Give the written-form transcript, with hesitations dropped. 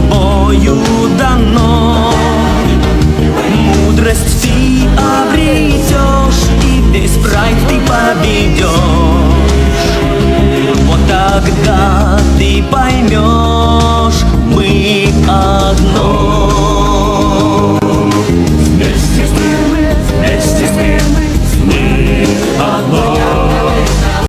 тобою дано. Мудрость ты обретешь, и весь прайд ты победешь. Вот тогда ты поймешь,